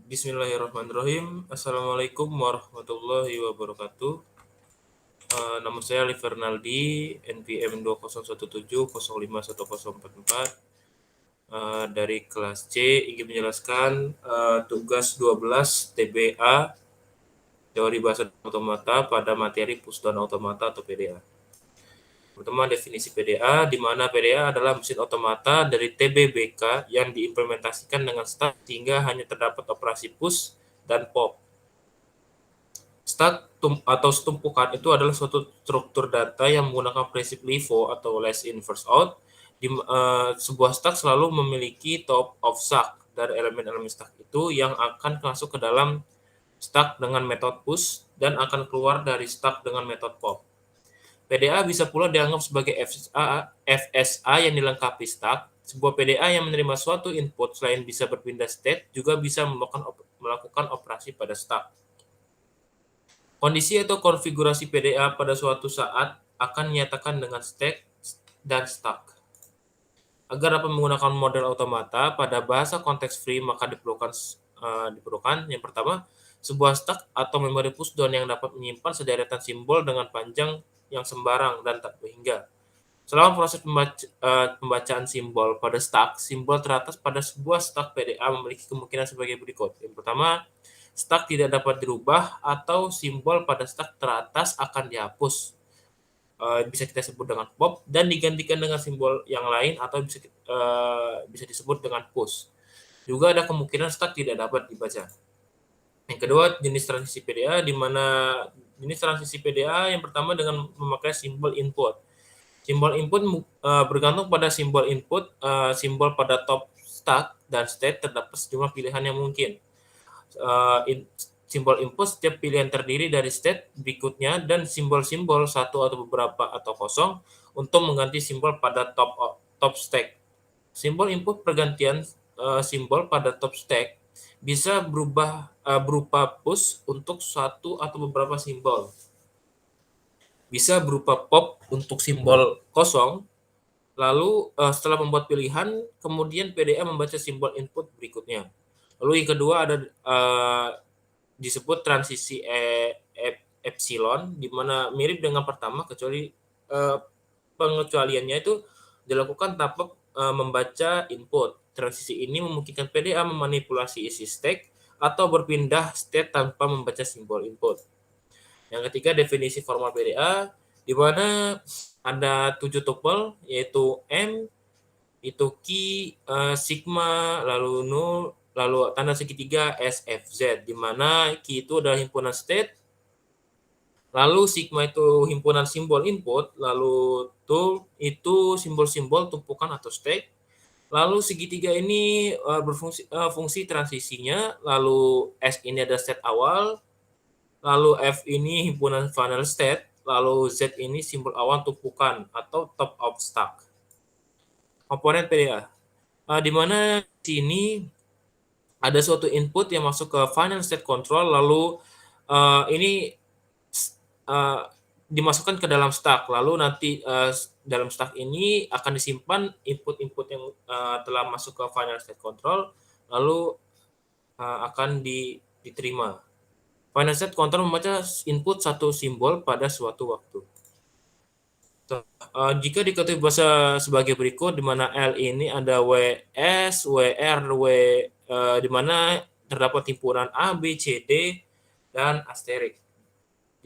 Bismillahirrahmanirrahim. Assalamualaikum warahmatullahi wabarakatuh. Nama saya Ali Fernaldi, NPM 2017051044. Dari kelas C ingin menjelaskan tugas 12 TBA Teori Bahasa Otomata pada materi Pusdan Otomata atau PDA. Pertama, definisi PDA, di mana PDA adalah mesin otomata dari TBBK yang diimplementasikan dengan stack sehingga hanya terdapat operasi push dan pop. Stack atau tumpukan itu adalah suatu struktur data yang menggunakan prinsip LIFO atau last in first out. Sebuah stack selalu memiliki top of stack dari elemen-elemen stack itu yang akan masuk ke dalam stack dengan metode push dan akan keluar dari stack dengan metode pop. PDA bisa pula dianggap sebagai FSA yang dilengkapi stack. Sebuah PDA yang menerima suatu input selain bisa berpindah state juga bisa melakukan operasi pada stack. Kondisi atau konfigurasi PDA pada suatu saat akan dinyatakan dengan stack dan stack. Agar dapat menggunakan model otomata pada bahasa konteks free, maka diperlukan yang pertama, sebuah stack atau memori pushdown yang dapat menyimpan sederetan simbol dengan panjang yang sembarang dan tak berhingga. Selama proses pembacaan simbol pada stack, simbol teratas pada sebuah stack PDA memiliki kemungkinan sebagai berikut. Yang pertama, stack tidak dapat dirubah atau simbol pada stack teratas akan dihapus. Bisa kita sebut dengan pop dan digantikan dengan simbol yang lain atau bisa disebut dengan push. Juga ada kemungkinan stack tidak dapat dibaca. Yang kedua, jenis transisi PDA, di mana jenis transisi PDA yang pertama dengan memakai simbol input. Simbol input bergantung pada simbol input, simbol pada top stack dan state terdapat sejumlah pilihan yang mungkin. Simbol input setiap pilihan terdiri dari state berikutnya dan simbol-simbol satu atau beberapa atau kosong untuk mengganti simbol pada top stack. Simbol input pergantian simbol pada top stack bisa berubah berupa push untuk satu atau beberapa simbol. Bisa berupa pop untuk simbol kosong. Lalu setelah membuat pilihan, kemudian PDA membaca simbol input berikutnya. Lalu yang kedua ada disebut transisi epsilon, di mana mirip dengan pertama kecuali pengecualiannya itu dilakukan tanpa membaca input. Transisi ini memungkinkan PDA memanipulasi isi stack atau berpindah state tanpa membaca simbol input. Yang ketiga, definisi formal PDA, di mana ada 7 tuple, yaitu M, itu key, sigma, lalu null, lalu tanda segitiga SFZ, di mana key itu adalah himpunan state, lalu sigma itu himpunan simbol input, lalu tool itu simbol-simbol tumpukan atau stack, lalu segitiga ini fungsi transisinya, lalu S ini ada state awal, lalu F ini himpunan final state, lalu Z ini simbol awal tumpukan atau top of stack. Komponen PDA, di mana di sini ada suatu input yang masuk ke final state control, lalu ini dimasukkan ke dalam stack, lalu nanti dalam stack ini akan disimpan input-input yang telah masuk ke final state control, lalu akan diterima. Final state control membaca input satu simbol pada suatu waktu. Jika diketahui bahasa sebagai berikut, di mana L ini ada WS, WR, di mana terdapat himpunan A, B, C, D, dan asterik.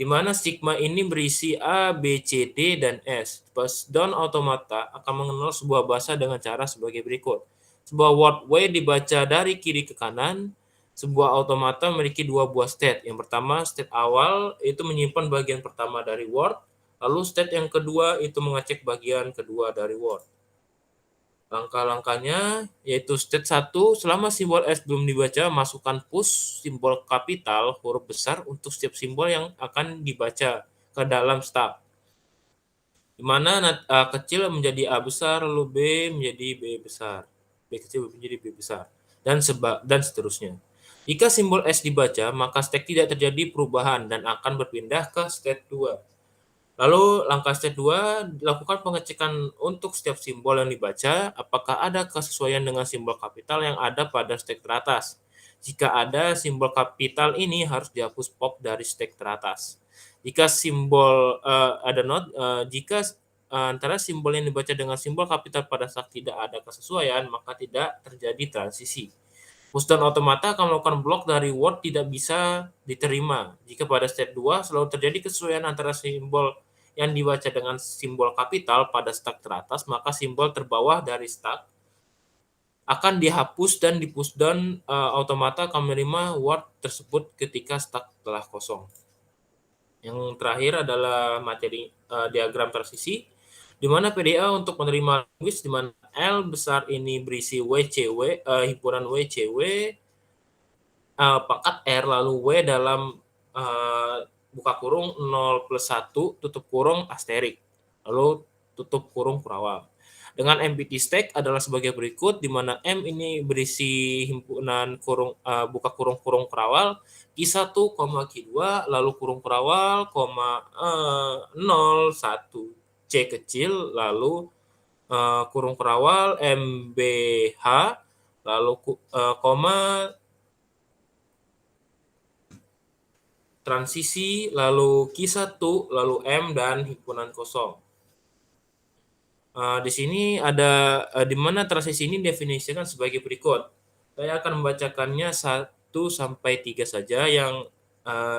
Di mana sigma ini berisi A, B, C, D, dan S. Pusdown Automata akan mengenal sebuah bahasa dengan cara sebagai berikut. Sebuah word W dibaca dari kiri ke kanan. Sebuah automata memiliki dua buah state. Yang pertama, state awal itu menyimpan bagian pertama dari word. Lalu state yang kedua itu mengecek bagian kedua dari word. Langkah-langkahnya yaitu state 1, selama simbol S belum dibaca, masukkan push simbol kapital huruf besar untuk setiap simbol yang akan dibaca ke dalam stack. Di mana A kecil menjadi A besar, lalu B menjadi B besar, B kecil menjadi B besar, dan seterusnya. Jika simbol S dibaca, maka stack tidak terjadi perubahan dan akan berpindah ke state 2. Lalu langkah step 2, lakukan pengecekan untuk setiap simbol yang dibaca, apakah ada kesesuaian dengan simbol kapital yang ada pada stack teratas. Jika ada simbol kapital ini harus dihapus pop dari stack teratas. Jika simbol ada not jika antara simbol yang dibaca dengan simbol kapital pada saat tidak ada kesesuaian, maka tidak terjadi transisi. Pushdown otomata akan melakukan blok dari word tidak bisa diterima. Jika pada step 2 selalu terjadi kesesuaian antara simbol yang dibaca dengan simbol kapital pada stack teratas, maka simbol terbawah dari stack akan dihapus dan di pushdown otomata akan menerima word tersebut ketika stack telah kosong. Yang terakhir adalah materi diagram transisi, di mana PDA untuk menerima linguis di mana L besar ini berisi WCW, himpunan WCW, pangkat R lalu W dalam buka kurung 0+1 tutup kurung asterik, lalu tutup kurung kurawal. Dengan empty stack adalah sebagai berikut, di mana M ini berisi himpunan kurung buka kurung kurung kurawal Q1, Q2, lalu kurung kurawal, 0, 1, C kecil, lalu kurung kurawal MBH, lalu koma transisi, lalu Q1, lalu M, dan himpunan kosong. Di sini ada di mana transisi ini definisikan sebagai berikut. Saya akan membacakannya 1 sampai 3 saja, yang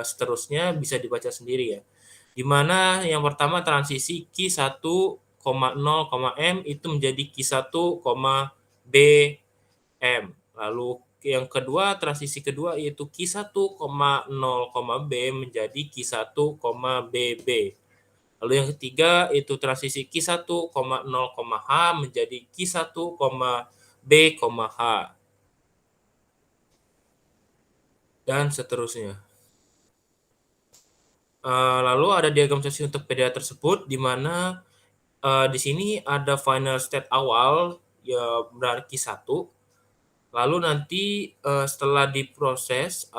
seterusnya bisa dibaca sendiri ya. Di mana yang pertama transisi Q1, 0, M itu menjadi Q1, B, M. Lalu yang kedua, transisi kedua yaitu Q1, 0, B menjadi Q1, BB. Lalu yang ketiga itu transisi Q1, 0, H menjadi Q1, B, H. Dan seterusnya. Lalu ada diagram transisi untuk PDA tersebut, di mana di sini ada final state awal ya benar Q1. Lalu nanti setelah diproses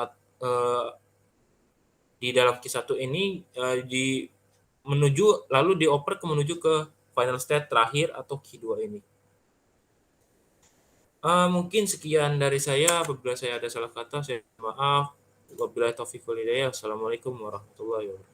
di dalam Q1 ini lalu dioper menuju ke final state terakhir atau Q2 ini. Mungkin sekian dari saya. Apabila saya ada salah kata, saya maaf. Wabillahi taufiq wal hidayah. Assalamualaikum warahmatullahi wabarakatuh.